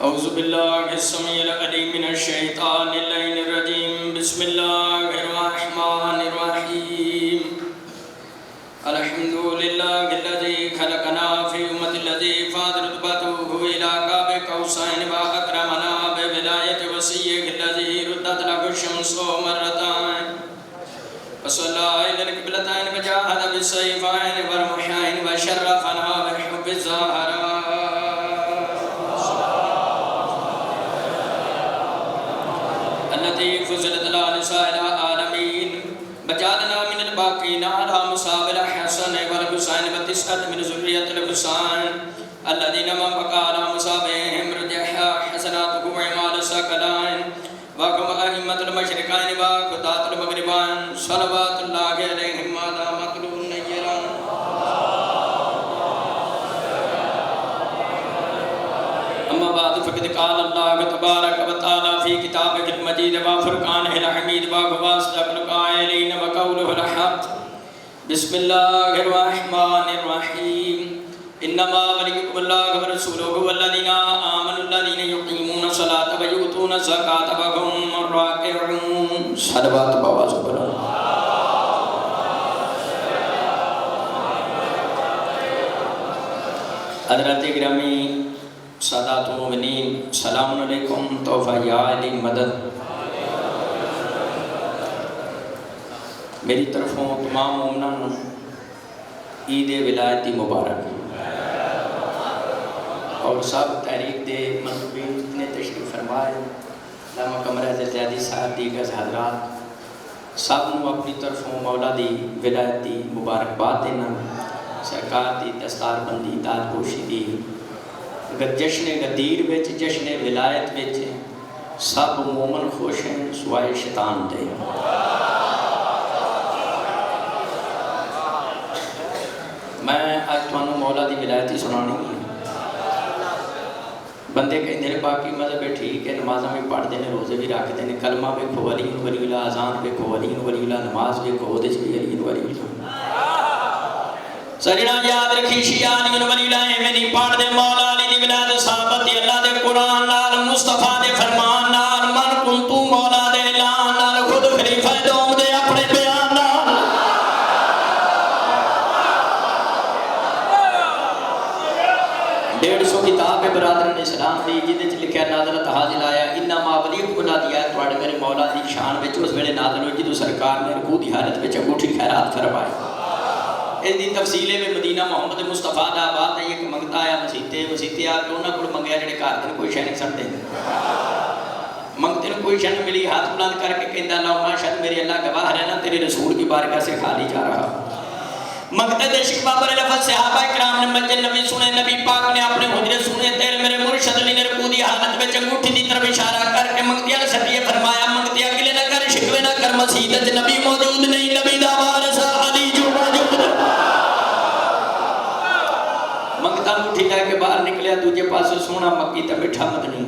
اعوذ باللہ السمیع العلیم من الشیطان اللعین الرجیم بسم اللہ الرحمن الرحیم الحمدللہ الذی خلقنا فی امت الذی فاضل رتبته الى قاب قوسین واکرمنا بولایت وسیع الذی ردت له الشمس مرتان وصلی الی القبلتین وجاہد بالسیفین والرمحین وشرفنا بحب الزہرا فضلت لسائر العالمین بجعلنا من الباقین علی مصاب الحسن والحسین وتسعة من ذریة الحسین الذین من بقى على مصابهم رجح حسناته وعمال الثقلین وقم ائمة المشرقین وقضاة المغربین صلوات اللہ علیہم ما دامت النیران اما بعد فقد قال اللہ تبارک و تعالی فی کتابہ المجید وفرقانہ الحمید وواصدق القائلین وقولہ الحق بسم اللہ الرحمن الرحیم انما ولیکم اللہ ورسولہ والذین آمنوا الذین یقیمون الصلاۃ ویؤتون الزکاۃ وهم راکعون صلوات بآواز بلند حضرات گرامی سادات المؤمنین سلام علیکم توفہ یا علی مدد میری طرفوں تمام مومنان عید ولایتی مبارک اور سب تحریک دے منصوبین اتنے تشریف فرمائے علامہ قمر زیادی صاحب دیگر حضرات سب نو اپنی طرفوں مولا دی ولایتی مبارکباد دینا سرکار دی دستار بندی تاج پوشی دی جشن غدیر بچ جشن ولایت بچ سب مومن خوش ہیں سوائے شیطان دے میں آج تمہوں مولا دی ولایتی سنانی ہے بندے کہیں دل باقی مذہب ٹھیک ہے نمازہ میں پڑھ دینے روزے بھی رکھ دینے کلمہ بھی کھو ولی اللہ اذان بھی کھو ولی اللہ نماز بھی کھو دج بھی ولی اللہ سجنہ یاد رکھی شیعانی من ولی اللہ میں نہیں پڑھ دے مولا علی دی ولایت صحابت اللہ دے قرآن نال مصطفیٰ دے فرمان نال من کنتو مولا دے اعلان نال خود خلیفہ دوم دے اپنے بیان نال ڈیڑھ سو کتاب برادران اسلام دی جدے چ لکھیا نازلت حاضر آیا انما ولیکم اللہ دیا توڑ میرے مولا دی شان وچ اس ویلے نازل ہوئی جدو سرکار نے رکوع دی حالت وچ انگوٹھی خیرات فرمائی اس دی تفصیلے میں مدینہ محمد مصطفیٰ دا بات ہے یہ کہ منگتا آیا مسیتے آ کے انہاں کو منگیا جڑے گھر دے کوئی شے نہیں سڑ دے منگتے کوئی شے ملی ہاتھ بلند کر کے کہندا اللہم اشہد میرے اللہ گواہ رہنا تیرے رسول کی بارگاہ سے خالی جا رہا منگتے دے شکوہ پر لفظ صحابہ کرام نے مسجد نبی سنے نبی پاک نے اپنے حجرے سنے تیرے میرے مرشد علی نے رکوع دی حالت میں انگوٹھی دی طرف اشارہ کر کے منگتیا سٹیے فرمایا منگتیا گلے نہ کر شکوے نہ کر مسجد نبی موجود نہیں نبی دا وارث علی جو موجود منگتا انگوٹھی لے کے باہر نکلیا دوجے پاسوں سونا مکی تے مٹھا مدنی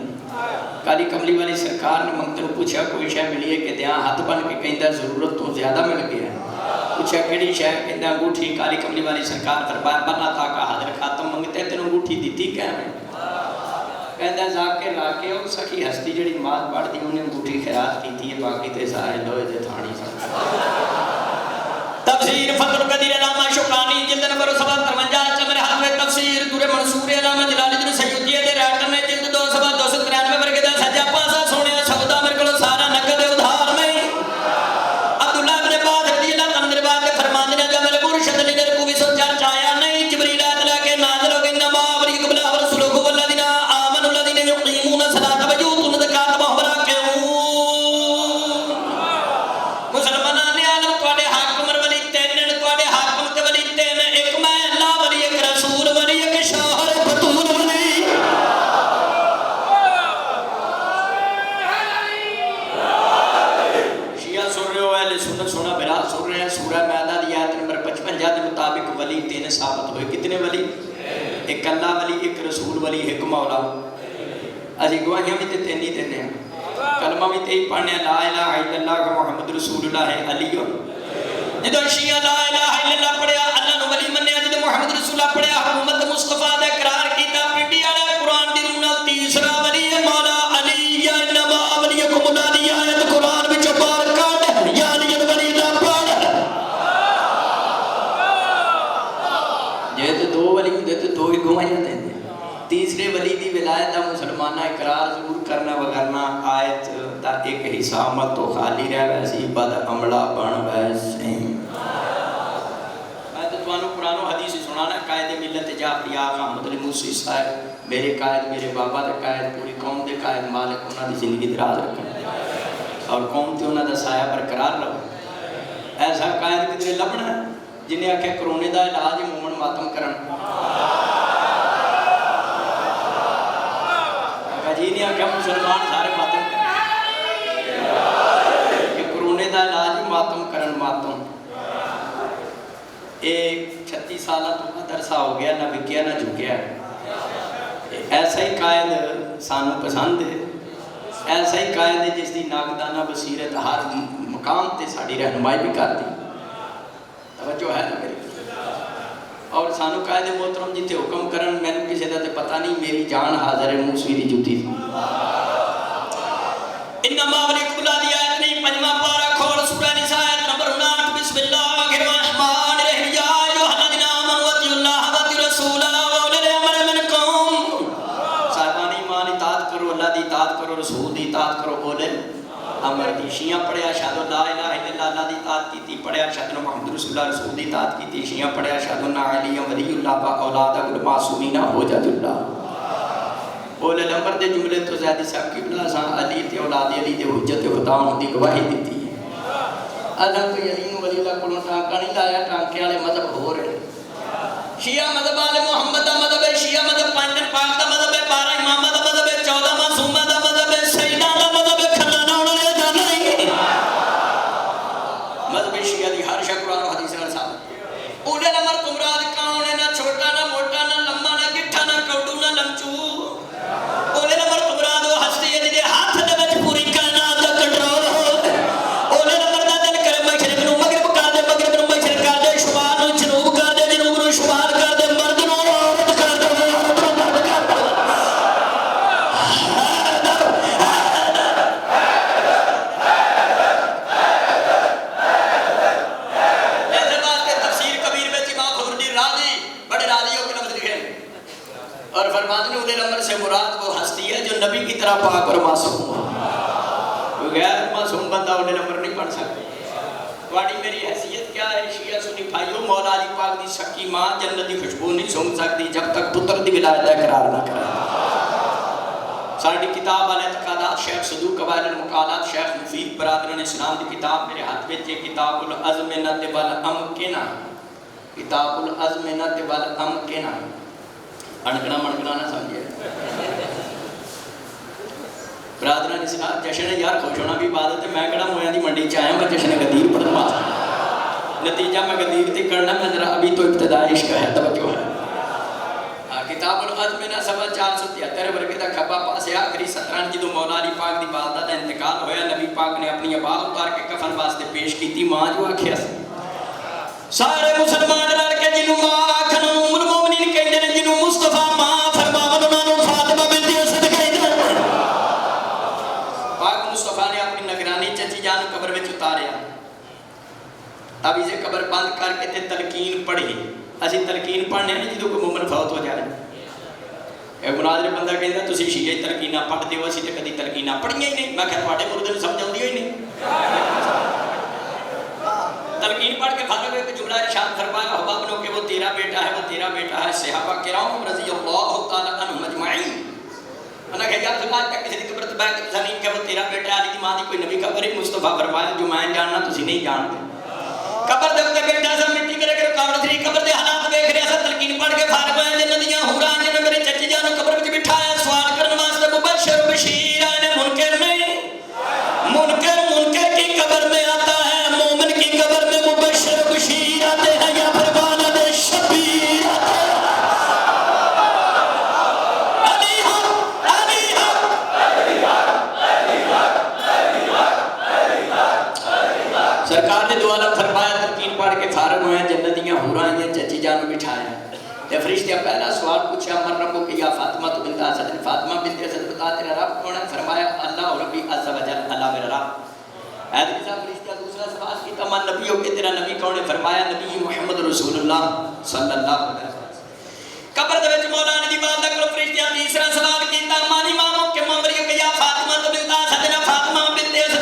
کالی کملی والی سرکار نے منگتے نے پوچھا کوئی شے ملی ہے کہ دیاں ہاتھ بن کے کہندا ضرورت تو زیادہ مل گیا ہے پوچھا کیڑی شے کہندا انگوٹھی کالی کملی والی سرکار فرمایا بنا تھا کا حاضر خاتم منگتے تینوں انگوٹھی دیتی کیویں کہندا ذاکر لاکے او سخی ہستی جڑی نماز پڑھ دی انہیں انگوٹھی خیرات کیتی ہے باقی تے سارے لوہے دے تھاڑی سن تفسیر فتح القدیر علامہ شوکانی جلد نمبر 57 چمر ہاتھ میں تفسیر دور منصور علامہ جلال الدین سیوطی دے رائٹر نے جلد 293 ورگے دا سجا پاسا سونے سودا میرے کو سارا نقد ادھار میں عبداللہ ابن عباس رضی اللہ عنہ نے بات فرمان دیا جب میرے مرشد علی نے کو بھی سوچا چاہیا نہیں جبریل اتلا کے نازل ہو گئے انما ولیکم اللہ ورسولہ والذین آمنوا الذین یقیمون الصلاۃ ویؤتون الزکاۃ وهم راکعون مسلمانان نے عالم تواڈے حاکم ولی تین تواڈے حاکم تے ولی تین ایک میں اللہ ولی ایک رسول ولی ایک شاہر بطول ولی شیعہ سن رہے ہو اہل سنت سونا برات سن رہے ہیں سورہ مائدہ دی آیت نمبر 55 کے مطابق ولی تین ثابت ہوئے کتنے ولی ایک اللہ ولی ایک رسول ولی ایک مولا اسی گواہیاں بھی تے تین ہی دینے ہیں کلمہ بھی تے ہی پڑھنے لا الہ الا اللہ محمد رسول اللہ علی جدو شیعہ لا الہ الا اللہ پڑھیا اللہ نو ولی منیا جدو محمد رسول اللہ پڑھیا حکومت مصطفیٰ دے قرار کیتا پنڈی والے قرآن دی روح نال تیسرا ولی کہ حساب مت تو خالی رہ ویسی بد عملہ بن ویسے. میں تو تمہوں قرآن و حدیث سنانا. قائد ملت جعفری آقا محمد علی موسی صاحب میرے قائد, میرے بابا دے قائد, پوری قوم دے قائد, مالک انہاں دی زندگی دراز رکھیں اور قوم تے انہاں دا سایہ برقرار رہے. ایسا قائد کدھر لبنا ہے جنہیں آکھے کرونے دا علاج مومن ماتم کرن. جی نہیں آکھے مسلمان سارے ماتم کرن کہ کرونے دا علاج ماتم کرن. ماتم ایک 36 سالہ تو درسہ ہو گیا, نہ بکیا نہ جھکیا. ایسا ہی قائد سانو پسند ہے, ایسا ہی قائد ہے جس دی ناقدانہ بصیرت ہر مقام تے ساڑی رہنمائی بھی کر دی. توجہ ہے نا میری. اور سانو قائد محترم جیتے حکم کرن میں نے کسی دا پتہ نہیں, میری جان حاضر ہے موسوی دی جوتی تھی. انما ولی کلا دی آیت نہیں, پنجواں پارہ کھول سورہ نساء آیت نمبر 59. بسم اللہ الرحمن الرحیم. یا ایھا الذین آمنوا اطیعوا اللہ واطیعوا الرسول واولی الامر منکم. صاحبان ایمان اطاعت کرو, اللہ دی اطاعت کرو, رسول دی اطاعت کرو, اولے امر دی. شیعہ پڑھے اشہد لا الہ الا اللہ, اللہ دی اطاعت کی. پڑھے اشہد محمد رسول اللہ, رسول دی اطاعت کی. شیعہ پڑھے اشہد ان علی ولی اللہ و اولاد المعصومین حجت اللہ. اولے الامر دے جملے تو زیادہ صاحب کی بلا سان علی تے اولاد علی دے حجت خدا ہوں دی گواہی دیتی ہے. ادھا کوئی علی ولی اللہ کو ٹانکا نہیں لایا, ٹانکے والے مذہب ہو رہے. شیعہ مذہب آل محمد دا مذہب ہے, شیعہ مذہب پانچ دن پاک دا مذہب ہے, 12 امامہ دا مذہب ہے, 14 معصومہ دا مذہب ہے, سیدہ دا مذہب ہے, کھلانا انہوں نے جانا ہی. مذہب شیعہ دی ہر شک قرآن و حدیث نال ثابت. اولے الامر تو مراد کون ہے؟ نہ چھوٹا نہ موٹا نہ لمبا نہ گٹھا نہ کوڈو نہ لمچو. اولے الامر تو مراد وہ ہستی ہے جہدے ہاتھ دے وچ پوری کائنات دا کنٹرول ہو. اولے الامر دا دل کرے مشرق نو مغرب کر دے, مغرب نو مشرق کر دے, شمال نو جنوب کر دے, جنوب نو شمال کر دے, مرد نو عورت کر دے, عورت نو مرد کر دے. ایسے واسطے تفسیر کبیر میں امام فخرالدین رازی بڑے راضی ہو کے لفظ لکھے اور فرماتے ہیں اولے الامر سے مراد وہ ہستی ہے جو نبی کی طرح پاک اور معصوم ہو. غیر معصوم بندہ اولے الامر نہیں پڑھ سکتا. تھوڑی میری حیثیت کیا ہے شیعہ سنی بھائیوں؟ مولا علی پاک دی سکی ماں جنت دی خوشبو نہیں سونگ سکتی جب تک پتر دی ولایت اقرار نہ کرے. ساری کتاب والے اعتقادات شیخ صدوق قواعد المقالات شیخ مفید برادران اسلام دی کتاب میرے ہاتھ میں یہ کتاب الازمنۃ والامکنہ. کتاب الازمنۃ والامکنہ. اڑکنا مڑکنا نہ سمجھے برادران اسلام. جشن یار خوش ہونا بھی عبادت ہے. میں کہڑا مویاں دی منڈی چ آیا, میں جشن غدیر پڑھن واسطے. نتیجہ میں غدیر تے کرنا میں ذرا ابھی تو ابتدائی عشق ہے. توجہ ہے. کتاب الازمنہ صفحہ 473 ورگے دا کھبا پاسے آخری سطران جدو مولا علی پاک دی والدہ دا انتقال ہویا, نبی پاک نے اپنی عبا اتار کے کفن واسطے پیش کی تھی. ماں جو آکھیا سی سارے مسلمان رل کے جنوں ماں آکھن ام المومنین کہندے نے, جنوں مصطفیٰ ماں فرماون انہاں نوں فاطمہ بنت اسد کہندے نے. پاک مصطفیٰ نے اپنی نگرانی چچی جان قبر وچ اتاریا. اب اسے قبر بند کر کے تے تلقین پڑھی. اسی تلقین پڑھنے نہیں جدوں کوئی مومن فوت ہو جائے. ایک مناظر بندہ کہندا تسی شیعہ تلقینہ پڑھدے ہو, اسی تے کدی تلقینہ پڑھیاں ہی نہیں. میں کہ تواڈے مرد نوں سمجھ آندی ہوئی نہیں. تلقین پڑھ کے فارغ ہوئے کہ جملہ ارشاد فرمایا حباب نے کہ وہ تیرا بیٹا ہے, وہ تیرا بیٹا ہے. صحابہ کرام رضی اللہ تعالی عنہم اجمعین انہاں کہ یا اللہ تک کسی دی قبر تے بیٹھ کے تساں نہیں کہ وہ تیرا بیٹا ہے, علی دی ماں دی کوئی نبی قبر ہے. مصطفیٰ فرمایا جو میں جاننا تسی نہیں جانتے. قبر دے تے بیٹا سا مٹی میرے کے رکاوٹ تھی. قبر دے حالات دیکھ رہا سا, تلقین پڑھ کے فارغ ہوئے. جنت دیاں حوراں نے میرے چچی جان قبر وچ بٹھایا سوال کرن واسطے. مبشر بشیر نے منکر نہیں. منکر کی قبر میں آتا ہے, مومن کی قبر میں مبشر بشیر آتے ہیں یا پھر والد شبیر آتے ہیں. علی حق علی حق علی حق علی حق علی حق علی حق. سرکار نے دعا لفظ فرمایا, تلقین پڑھ کے فارغ ہوئے. جنت دیاں حوراں نے چچی جان بٹھایا. تے فرشتے پہلا سوال پوچھا من ربک یا فاطمہ بنت اسد. فاطمہ بنت اسد بتا تیرا رب کون ہے؟ فرمایا اللہ ربی عز وجل, اللہ میرا رب. حضرت صاحب فرشتہ دوسرا سوال کیتا من نبی ہو کے تیرا نبی کون ہے؟ فرمایا نبی محمد رسول اللہ صلی اللہ علیہ وسلم. قبر دے وچ مولا علی دی والدہ کول فرشتہ تیسرا سوال کیتا من امام کے ممبر کہ یا فاطمہ بنت اسد. فاطمہ بنت اسد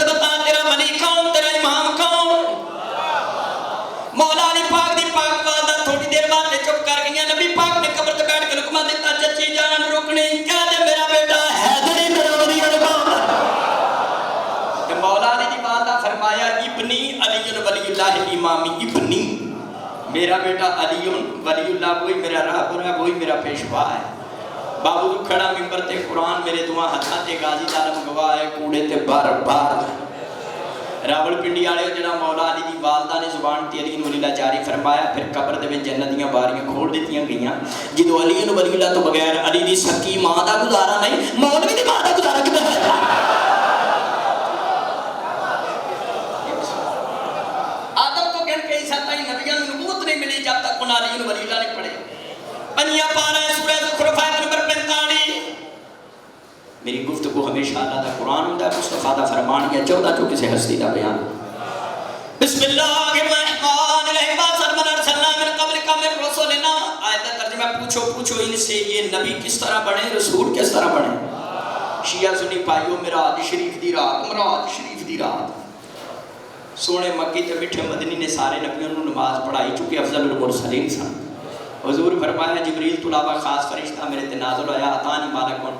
مولا علی دی بات دا فرمایا ابنی علی ولی اللہ امامی ابنی، میرا بیٹا علی ولی اللہ وہی میرا رہبر ہے، وہی میرا پیشوا ہے۔ بابو تو کھڑا ممبر تے قرآن میرے دعا ہتھاں تے غازی دارم گواہ ہے کوڑے تے بار بار راول پنڈی والے جڑا مولا علی دی والدہ نے زبان تے علی ولی اللہ جاری فرمایا، پھر قبر دے وچ جنت دیاں باریاں کھول دتیاں گئیاں۔ جدوں علی ولی اللہ تو بغیر علی دی سکی ماں دا گزارا نہیں، مولوی دی ماں دا گزارا کدھر ہے؟ آدم تو کہن کے عیسیٰ تائیں نبیوں کو نبوت نہیں ملی جب تک انہاں علی ولی اللہ نے پڑھے۔ پنیا پارا ہے سورہ زخرف آیت نمبر 45۔ میری گفتگو ہمیشہ اللہ دا قرآن ہوتا ہے، مصطفیٰ دا فرمان یا 14 جو کسی ہستی دا بیان۔ بسم اللہ الرحمن الرحیم صلی اللہ علیہ وسلم من قبل کامل رسولنا۔ آیت دا ترجمہ پوچھو ان سے یہ نبی کس طرح بنے، رسول کس طرح بنے؟ شیعہ سنی پائیو معراج شریف دی رات، معراج شریف دی رات سونے مکی تے میٹھے مدنی نے سارے نبیوں نے نماز پڑھائی چونکہ افضل المرسلین سن۔ حضور فرمایا جبریل تو علاوہ خاص فرشتہ میرے تے نازل ہویا عطانی مالکن،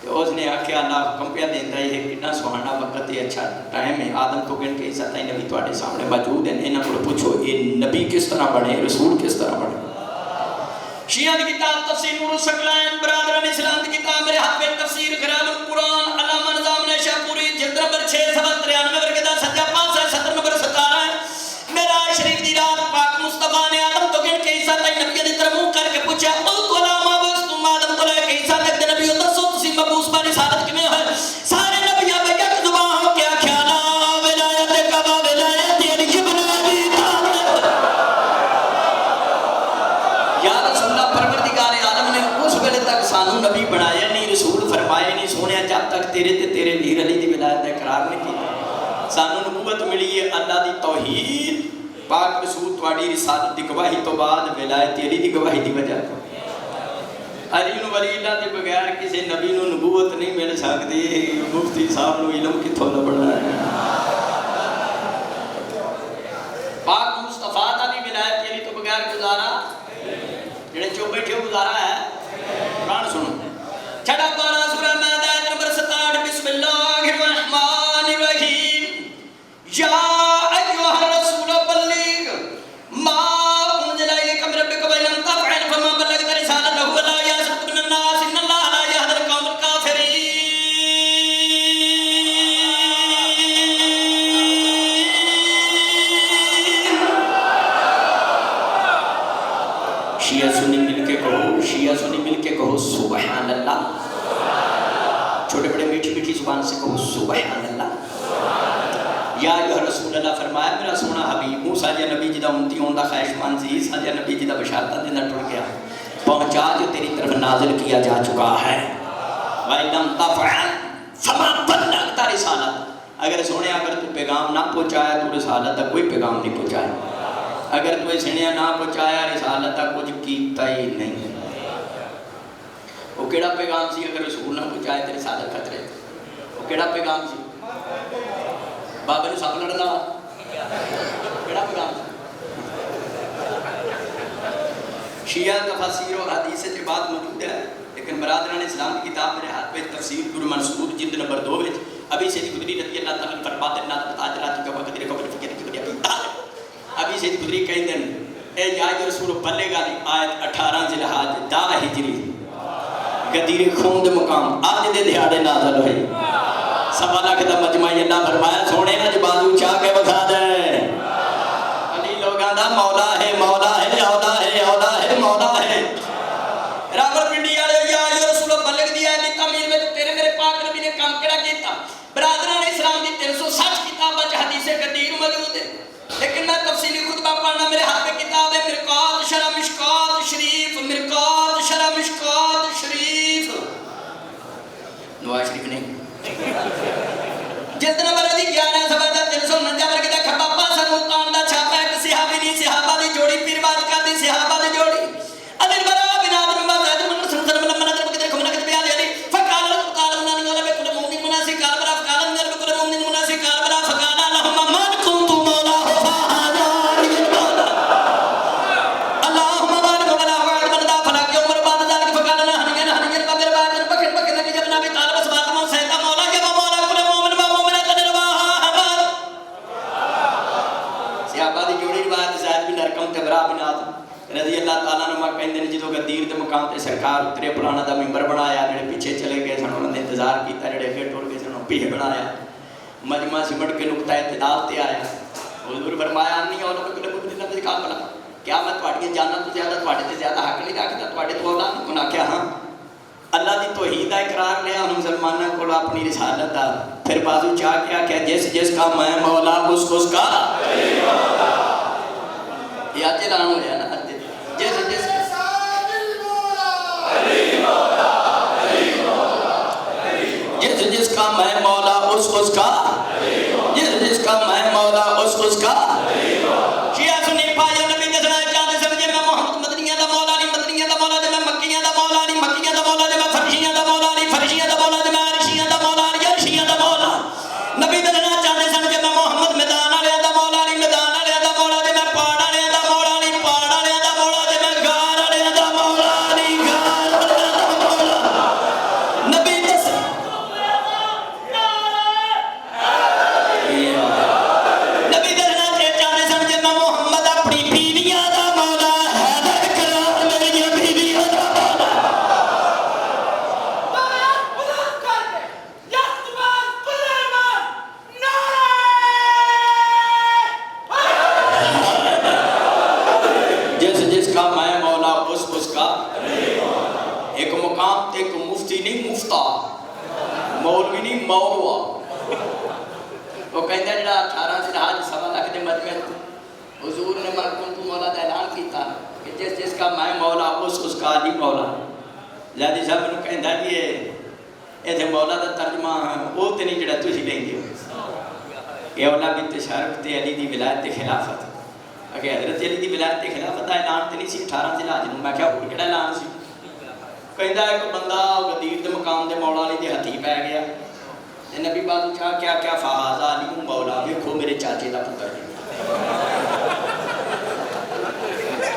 تو اس نے آکھیا اللہ حکم پیا دیندا ہے کتنا سہانا وقت ہے، اچھا ٹائم ہے۔ آدم تو کہن کے عیسیٰ تائیں نبی تواڈے سامنے موجود ہیں، انہاں کو پوچھو یہ نبی کس طرح بنے، رسول کس طرح بنے؟ شیعہ دی کتاب تفسیر نور الثقلین، برادران اسلام دی کتاب میرے ہاتھ میں تفسیر خراب القرآن علامہ نظام نے شاہ پوری جلد نمبر 693 ورگے دا سجا پاس ہے، سطر نمبر 17 ہے۔ معراج شریف دی رات پاک مصطفیٰ نے آدم تو کہن کے عیسیٰ تائیں نبی دی طرف منہ کر کے پوچھا قلت ولا ما بستم آدم تو لے کے عیسیٰ تک دے نبی دسو تسی مبعوث پر رسالت کیویں ہوئے؟ سارے نبیاں بے یک زبان ہو کے آکھیا نا ولایت کا ولایت علی ابن ابی طالب۔ یا رسول اللہ پروردگار عالم نے اس ویلے تک سانو نبی بنایا نہیں، رسول فرمائے نہیں، سونیا جب تک تیرے تے تیرے ویر علی دی ولایت اقرار نہیں کی۔ سانو نبوت ملی ہے اللہ دی توحید، پاک رسول تواڈی رسالت دی گواہی تو بعد ولایت علی دی گواہی دی وجہ تو علی ولی اللہ کے بغیر کسی نبی نو نبوت نہیں مل سکتی۔ مفتی صاحب نو علم کتھوں لبنا ہے؟ پاک مصطفیٰ دا بھی ولایت علی تو بغیر گزارا، جڑے چوپ بیٹھے گزارا ہے۔ قرآن سنو چھڑا پارا سورہ مائدہ آیت نمبر 67، بسم اللہ الرحمن الرحیم۔ یا ایھا الرسول بلغ ما انزل الیک من ربک وان لم تفعل فما بلغت رسالتہ ولا یحزنک من الناس ان اللہ لا یہدی القوم الکافرین۔ شیعہ سنی مل کے کہو، شیعہ سنی مل کے کہو سبحان اللہ، چھوٹے بڑے میٹھی میٹھی زبان سے کہو سبحان اللہ۔ یا ایھا رسول اللہ فرمایا میرا سونا حبیب موسیٰ جا نبی جدا امتی ہوندا خواہش مند سی، عیسیٰ جا نبی جدا بشارتہ دینا ٹر گیا، پہنچا جو تیری طرف نازل کیا جا چکا ہے۔ وَإِن لَمْ تَفْعَلْ فَمَا بَلَّغْتَ رِسَالَتَهُ، اگر سونے اگر تو پیغام نہ پہنچایا تو رسالت تک کوئی پیغام نہیں پہنچایا، اگر تو سنیا نہ پہنچایا رسالت تک کچھ کیتا ہی نہیں۔ وہ کیڑا پیغام سی اگر رسول نہ پہنچایا تو رسالت خطرے؟ وہ کیڑا پیغام سی؟ بابے نے سب لڑنا کیڑا پیغام سی؟ شیعہ تفاسیر اور حدیث سے بات موجود ہے، لیکن برادران اسلام کی کتاب میرے ہاتھ میں تفسیر در منصور جلد نمبر 2 میں ابھی سید خدری رضی اللہ تعالیٰ فرماتے ہیں نات تاجرات کا وقت قبر فکر کی بڑی ابھی سید خدری کہیں دن اے یا رسول بلے گا آیت 18 ذی الحج دا ہجری گدیر خون دے مقام آج دے دیہاڑے نازل ہوئی، سوا لاکھ دا مجمع اللہ فرمایا سونے اج بازو چاہ کے بکھا دے علی لوگاں دا مولا ہے مولا ہے اولا ہے اولا ہے مولا ہے۔ راول پنڈی والے یا رسول بلغ دی ہے تعمیر میں تیرے میرے پاک نبی نے کام کیڑا کیتا؟ برادران اسلام دی 360 کتاباں وچ حدیث قدیر موجود ہے، لیکن میں تفصیلی خطبہ پڑھنا میرے ہاتھ میں کتاب ہے مرقات شرح مشکات شریف، مرقات شرح مشکات شریف، نواز شریف نہیں جلد نمبر 11 صفحہ 349 ورگے دا کھبا پاسا ملتان دا چھاپا ہے کہ صحابی نہیں صحابہ دی جوڑی پیر بات کا دی صحابہ دی جوڑی ادھر برا بنا دن بات ہے من رسول صلی اللہ علیہ وسلم کے دیکھو منکت بیان علی فقال قال من قال بكل مؤمن مناسك قال برا قال من بكل مؤمن مناسك قال برا فقال اللهم من كنت مولاه فهذا منگتے برا بنات رضی اللہ تعالیٰ نما کہندے نے جدوں غدیر دے مقام تے سرکار اترے پرانا دا ممبر بنایا جڑے پیچھے چلے گئے سن انہوں نے انتظار کیتا جڑے اگے ٹر گئے سن پیچھے بنایا مجمع سمٹ کے نقطہ اعتدال تے آیا حضور فرمایا نہیں اور کوئی نبی نبی کام بنا کیا میں تواڈی جاناں تو زیادہ تواڈے تے زیادہ حق نہیں رکھدا تواڈے تو اولاد کو نہ کیا ہاں اللہ دی توحید کا اقرار لیا ہم مسلمانوں کو اپنی رسالت دا پھر بازو چاہ کیا کہ جس کا میں مولا اس کا یہ آج اعلان ہو جائے نا جس جس کا میں مولا اس کا جس کا میں مولا اس کا شیعہ سنی پایا نبی دسنا چاہتے سمجھے میں محمد مدنیہ دا مولا نہیں مدنیہ دا مولا میں مکیہ دا مولا نہیں مکیہ دا مولا میں فرشیہ دا مولا نہیں فرشیہ دا مولا میں عرشیہ دا مولا نہیں عرشیہ دا مولا نبی دسنا چاہتے سمجھے میں محمد میدان والے دا مولا نہیں میدان والے دا مولا میں پہاڑ والے دا مولا نہیں پہاڑ والے دا مولا میں غار والے دا مولا نہیں غار والے دا مولا نبی دس نبی دسنا چاہتے سمجھے میں محمد اپنی بیویاں دا مولا ہے کرار میری بیویاں دا مولا جس کا میں مولا اس کا ایک مقام تے ایک مفتی نہیں مفتا مولوی نہیں مولوا وہ کہندہ جڑا 18 ذی سوا لاکھ دے مجمع حضور نے مرکن تو مولا دا اعلان کیتا کہ جس کا میں مولا اس کا نہیں مولا زیادی صاحب نے کہندہ کہ یہ تھے مولا دا ترجمہ وہ تے نہیں جڑا تجھی لیں گے یہ اولا بنت شارق تے علی دی ولایت تے خلافت اگر حضرت علی دی ولایت تے خلافت دا اعلان تے نہیں سی 18 ذی الحج میں کیا ہور کیڑا اعلان سی کہندہ ایک بندہ غدیر دے مقام دے مولا علی دے ہتھی پے گیا نبی بازو چاہ کیا کیا فہازہ علی مولا دیکھو میرے چاچے دا پتر ہے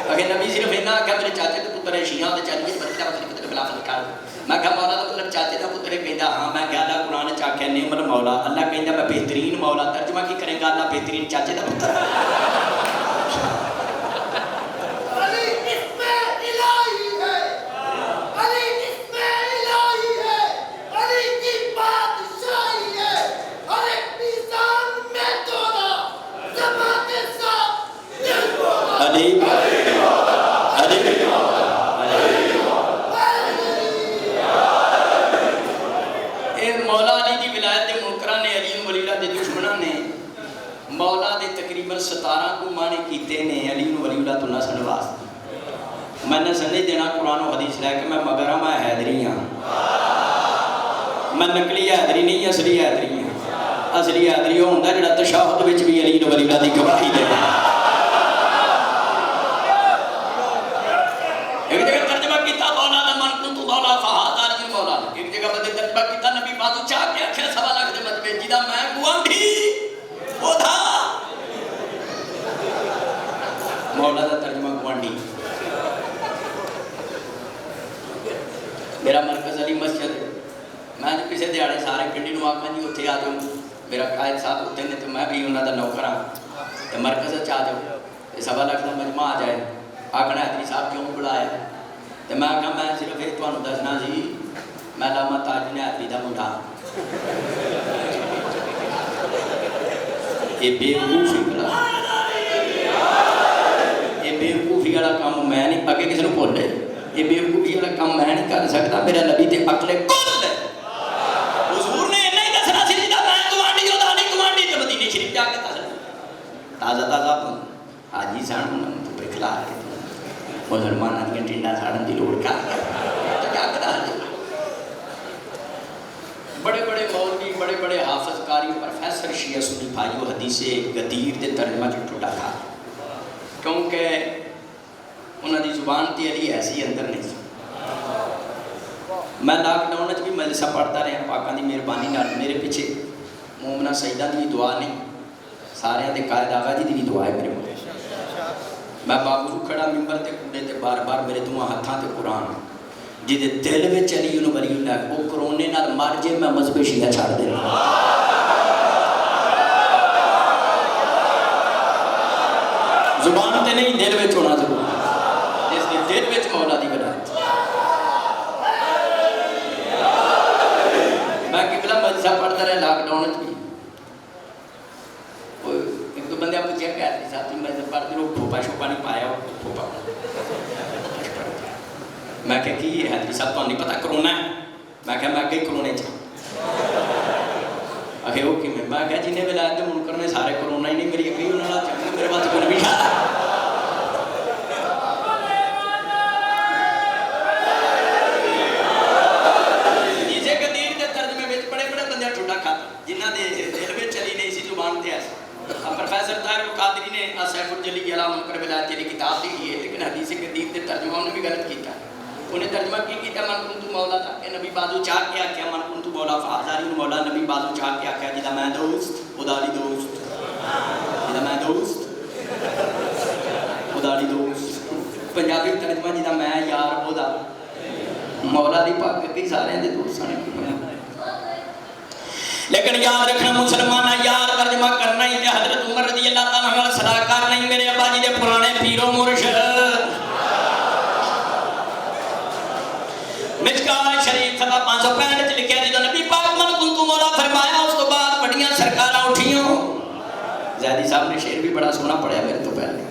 اگر نبی صرف اینا کہا میرے چاچے دا پتر ہے شیعہ دے چاچے بچے دا پتر ہے خلافت کر میں کہا مولا دا پتر چاچے دا پتر ہے کہندہ ہاں میں کہا اللہ قرآن چاہ کہ نعمت مولا اللہ کہندہ میں بہترین مولا ترجمہ کی کریں گا اللہ بہترین چاچے دا پتر ہے مولا علی دی ولایت دے منکرہ نے علی ولی اللہ دے دشمنہ نے مولا دے تقریباً 17 کو مانے کیتے نے علی ولی اللہ تو نہ سنواس میں نے سنے دینا قرآن و حدیث لے کہ میں مگر ہوں میں حیدری ہوں میں نقلی حیدری نہیں اصلی حیدری ہوں اصلی حیدری ہوں دا جڑا تشاہد وچ بھی علی ولی اللہ دی گواہی دے ایک جگہ ترجمہ کیتا مولا دا من کنتو مولا فہاد علی مولا ایک جگہ بدے ترجمہ کیتا نبی بازو چاہ کے اکھے سوا لاکھ دے مطبع جیدہ میں گوانڈی وہ تھا مولا دا ترجمہ گوانڈی میرا مرکز علی مسجد ہے میں نے کسی دیاڑے سارے پنڈی نو آکھاں جی اتھے آ جاؤں میرا قائد صاحب ہوتے ہیں تو میں بھی انہوں دا نوکر ہوں تو مرکز چاہ جاؤں یہ سوا لاکھ دا مجمع آ جائے آکھنا حضری صاحب کیوں بڑھایا تو میں کہا میں صرف ایک تو دسنا جی میں علامہ تاج نے حضری دا منڈا یہ بیوقوفی والا یہ بیوقوفی والا کام میں نہیں اگے کسی نے بول رہے یہ بیوقوفی والا کام میں نہیں کر سکتا میرا نبی تے عقل کل ہے حضور نے نہیں دسنا سی جدا میں گوانڈی ہوتا نہیں گوانڈی تے مدینے شریف جا کے تازہ تازہ حاجی سان تو پہ کھلا رہے مسلمانوں کی ٹنڈا ساڑن دی لوڑ کا تو کیا کرا ہے بڑے بڑے مولوی بڑے بڑے حافظ کاری پروفیسر شیعہ سنی بھائیو حدیث غدیر دے ترجمہ جو ٹوٹا تھا کیونکہ انہوں دی زبان تی علی ایسی اندر نہیں میں لاک ڈاؤن بھی مجلسہ پڑھتا رہا پاکان دی مہربانی نال میرے پیچھے مومنہ سیدہ دی دعا نہیں سارے دے قائد آغا جی دی دعا ہے میرے مجھے میں باوضو کھڑا ممبر تے کھڑے تے بار بار میرے دعا ہتھاں تے قرآن جدے دل وچ علی انہوں ولی اللہ وہ کرونے نال مار جے میں مذہب شیعہ چھاڑ دے زبان تے نہیں دل وچ ہونا ضرور جس کے دل وچ مولا دی ولایت میں قبلہ مجلسہ پڑھتا رہے لاک ڈاؤن بھی ایک دو بندے آپ پوچھا کہ ساتھی مجلسہ پڑھتے لوگ پھوپا شوپا نہیں پایا پھوپا میں کہا کہ یہ حضرت صاحب تو نہیں پتا کرونا ہے میں کہا میں کہیں کرونے چاہتا آگے اوکے میں کہا جنہیں ولایت منکر نے سارے کرونا ہی نہیں میری اگلی انہوں نے چاہتا میرے بات کو نبی کھا اسے قدیر دے ترجمے میں بڑے بڑے بندے ٹھوٹا کھاتا جنہ دے دل میں چلی نہیں سی زبان تے ایسا پروفیسر طاہر القادری نے سیف الجلی علی منکر ولایت کی کتاب لکھی ہے لیکن حدیث قدیر دے ترجمہ انہوں نے بھی غلط کیتا انہیں ترجمہ کی کیتا من کنتو مولا تھا کہ نبی بازو چاہ کے آکھیا من کنتو مولا فہزاری مولا نبی بازو چاہ کے آکھیا جدا میں دوست خداری دوست جدا میں دوست خداری دوست پنجابی ترجمہ جدا میں یار خدا مولا دی پاک کئی سارے دے دوست سانے لیکن یاد رکھنا مسلمانہ یاد ترجمہ کرنا ہی تے حضرت عمر رضی اللہ تعالیٰ عنہ صداقار نہیں میرے ابا جی دے پرانے پیرو مرشد مشکات شریف صفحہ 565 چ لکھیا جدوں نبی پاک من کنتو مولا فرمایا اس تو بعد بڑیاں سرکاراں اٹھیاں زیدی صاحب نے شعر بھی بڑا سونا پڑھیا میرے تو پہلے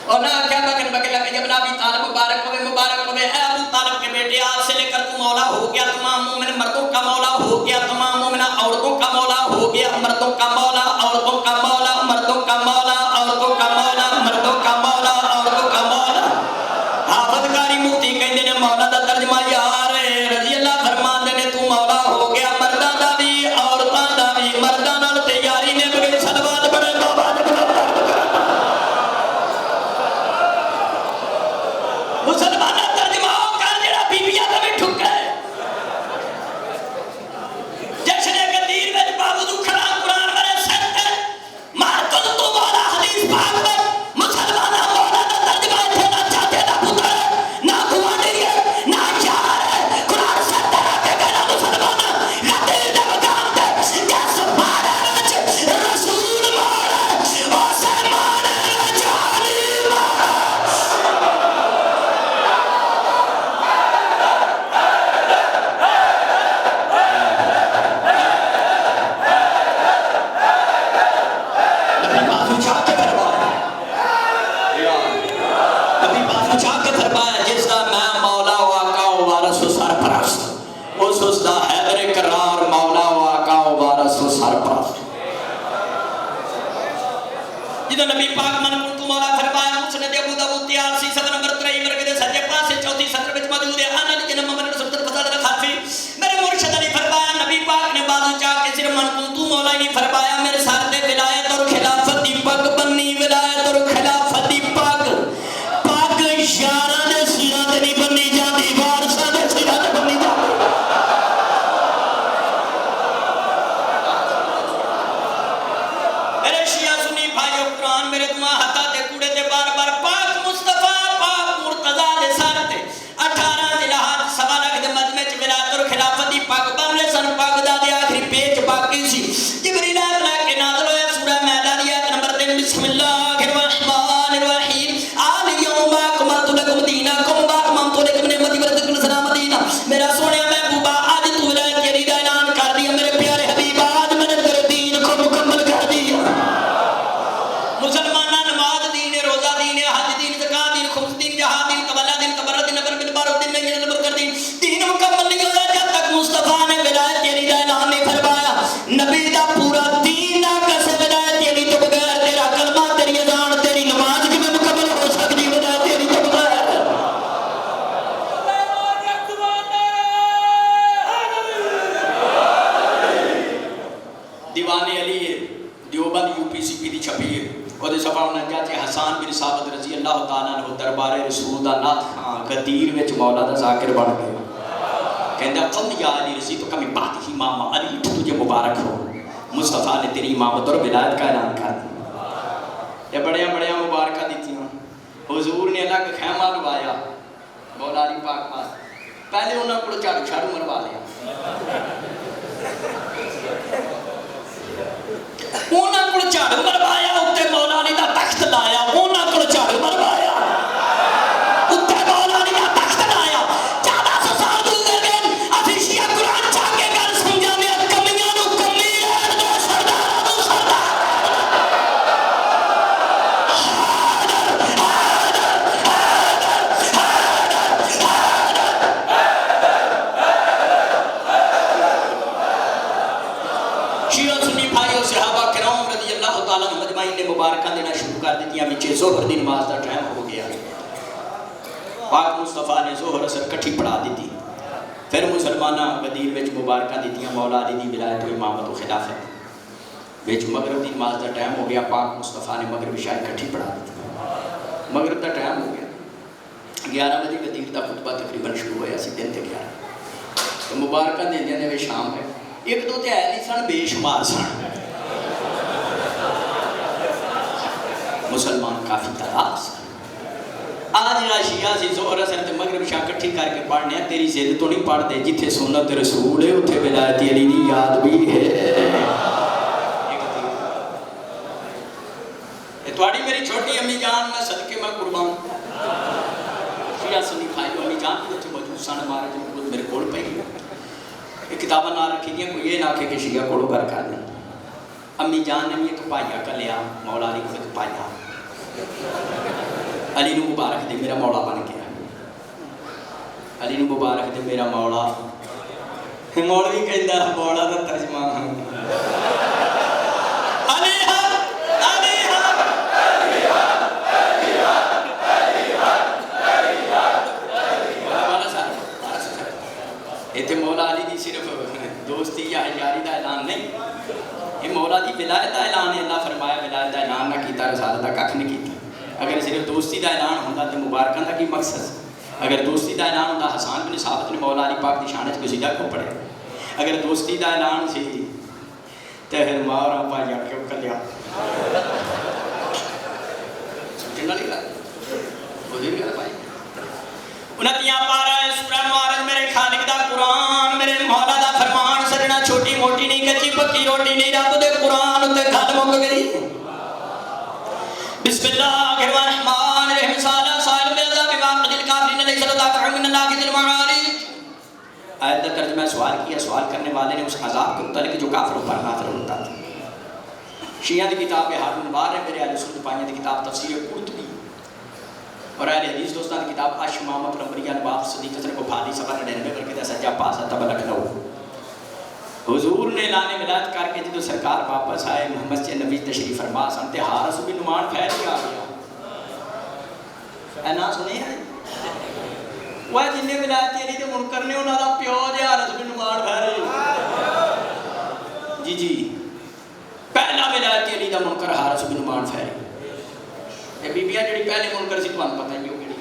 اور نہ کیا بکن بکن لگے جب نبی طالب مبارک ہوئے اے ابو طالب کے بیٹے آج سے لے کر تو مولا ہو گیا تمام مومن مردوں کا مولا ہو گیا تمام مومن عورتوں کا مولا ہو گیا مردوں کا مولا عورتوں کا مولا مردوں کا مولا عورتوں کا مولا مردوں کا مولا عورتوں کا مولا حافظ قاری مفتی کہندے نے مولا دا ترجمہ یار رضی اللہ فرماندے نے تو مولا ہو گیا مرداں دا بھی عورتاں دا بھی مرداں نال تے یاری نے بغیر صلوات پڑھے مسلمانہ ترجمہ کر جڑا بیبیاں دا بھی ٹھکا ہے جشن قدیر وچ باوجود کھڑا قرآن والے سنت مار کل تو مولا حدیث پاک میں مسلمانہ مولا دا ترجمہ اتھے نہ چاہتے نہ پتر نہ گوانڈی ہے نہ یار ہے قرآن سنت رکھے گا نہ مسلمانہ غدیر دے مقام تے جس مارے وچ رسول مارے اسے مارے وچ علی مارے جدو نبی پاک من کنتو مولا فرمایا مسند ابو داؤد تیار سی صدر نمبر 3 مرکز سجے پاسے چوتھی سطر وچ موجود ہے آنا علی جنم محمد رسول اللہ فضل الخافی میرے مرشد نے فرمایا نبی پاک نے بازو چاہ کے صرف من کنتو مولا ہی نہیں فرمایا میرے ساتھ تے ولایت اور خلافت دی پگ بننی ولایت اور خلافت دی پگ پگ یاراں دے سیراں تے نہیں بننی جاندی وارثاں دے سیراں تے بننی جاندی میرے شیعہ سنی بھائیو قرآن میرے دعا ہتا تے کوڑے تے بار بار پاک مصطفیٰ پاک مرتضیٰ دے سار تے 18 ذیلحج سوا لکھ دے مجمع چ ولایت اور خلافت دی پاک بن لے سن پاک دا دے آخری پیج باقی سی جبریل لے کے نازل ہویا سورہ میدہ دی آیت نمبر 3 بسم اللہ الرحمن الرحیم الیوم اکملت لکم دینکم واتممت لکم نعمتی ورضیت لکم الاسلام دینا میرا سونیا محبوبہ آج تو ولایت کے دا اعلان کر دیا میرے پیارے حبیب آج میں نے تیرے دین کو مکمل کر دیا مسلمانہ نماز دین روزہ دین حج دین زکات دین خمس دین جہاد دین قبلہ دین قبرت دین نبر بن بارو دین نہیں نبر کر دین دین مکمل نہیں ہوتا جب تک مصطفیٰ نے ولایت تیری دا اعلان نہیں فرمایا نبی دا پورا دین نہ کسے ولایت تیری تو بغیر تیرا کلمہ تیری اذان تیری نماز کی بھی مکمل ہو سکتی ولایت تیری تو بغیر دیوان علی دیوبند یو پی سی پی دی چھپی ہے اور صفحہ 49 حسان بن ثابت رضی اللہ تعالیٰ عنہ دربار رسول دا نات خان غدیر وچ مولا دا ذاکر بن گیا کہندا قم یا علی رضی تو کمی بات ہی امام علی تجھے مبارک ہو مصطفیٰ نے تیری امامت اور ولایت کا اعلان کر دیا یہ بڑے بڑے مبارکہ دیتی ہوں حضور نے اللہ کا خیمہ لوایا مولا علی پاک پاس پہلے انہوں کو جھاڑو چھاڑو مروا لیا انہوں کو جھاڑو مروایا اتنے مولا علی دا تخت لایا انہوں کو تعالیٰ مجمعین نے مبارکہ دینا شروع کر دیتیاں بچے ظہر دی نماز دا ٹائم ہو گیا پاک مصطفیٰ نے ظہر اثر کٹھی پڑھا دیتی پھر مسلمانہ غدیر وچ مبارکہ دیتیاں مولا علی دی ولایت و امامت و خلافت وچ مغرب دی نماز دا ٹائم ہو گیا پاک مصطفیٰ نے مغرب عشاء کٹھی پڑھا دیتی مغرب دا ٹائم ہو گیا 11 بجے غدیر دا خطبہ تقریباً شروع ہویا سی دن تے 11 تو مبارکہ دیندیاں نے شام ہے ایک دو تے ہے نہیں سن بے شمار سن مسلمان کافی تعداد سن آج شیعہ سی ظہر اثر تے مغرب عشاء کٹھی کر کے پڑھنے ہیں تیری ضد تو نہیں پڑھ دے جتھے سنت رسول ہے اتھے ولایت علی دی یاد بھی ہے تواڈی میری چھوٹی امی جان میں صدقے میں قربان شیعہ سنی کھائی امی جان بھی اتھے موجود سن ہمارے جو میرے کول پئی یہ کتابیں نہ رکھی دیا کوئی یہ نہ کہ شیعہ کوڑو کر دیں امی جان نے بھی ایک پائیا کر لیا مولا علی کو ایک پائیا علی نو مبارک دے میرا مولا بن گیا علی نو مبارک دے میرا مولا مولوی کہندا مولا دا ترجمہ علی ایتھے مولا علی دی صرف دوستی یا یاری دا اعلان نہیں یہ مولا دی ولایت دا اعلان ہے اللہ فرمایا ولایت دا اعلان نہ کیتا رسالت دا ککھ نہیں کیتا اگر صرف دوستی دا اعلان ہوندا تے مبارکاں دا کی مقصد اگر دوستی دا اعلان ہوندا حسان بن ثابت نے مولا علی پاک دی شان وچ قصیدہ کو پڑھے اگر دوستی دا اعلان سی تے پھر مارا پایا کیوں کلیا جنہ نہیں گل وزیر گل بھائی انتیاں پارا سورہ معارج میرے خالق دا قرآن میرے مولا دا فرمان سجنا چھوٹی موٹی نہیں کچی پکی روٹی نہیں رب دے قرآن تے گھر مک گئی بسم اللہ الرحمن الرحیم سالہ سائل بیضا بواقع دل کافرین علیہ صلی اللہ علیہ اللہ کی دل معارج آیت دا ترجمہ سوال کیا سوال کرنے والے نے اس عذاب کے متعلق جو کافروں پر نازل ہوتا تھا شیعہ دی کتاب ہارون بار ہے میرے اہل سنت پائیں دی کتاب تفسیر قرطبی اور اہل حدیث دوستان کی کتاب اشمامہ پرمبریہ نباف صدیق حسن کو بھالی سفر 99 ورکے دا سجا پاسا تب لکھنؤ حضور نے اعلان ولایت کر کے جدو سرکار واپس آئے محمد سے نبی تشریف فرما سنتے حارث بن نعمان پھیل کے آ گیا اے نا سنے ہیں وہ جن نے ولایت علی دے منکر نے انہاں دا پیو دے حارث بن نعمان پھیل جی پہلا ولایت علی دا منکر حارث بن نعمان پھیل یہ بیبیاں جڑی پہلے منکر سی تمہیں پتہ ہی ہو گئی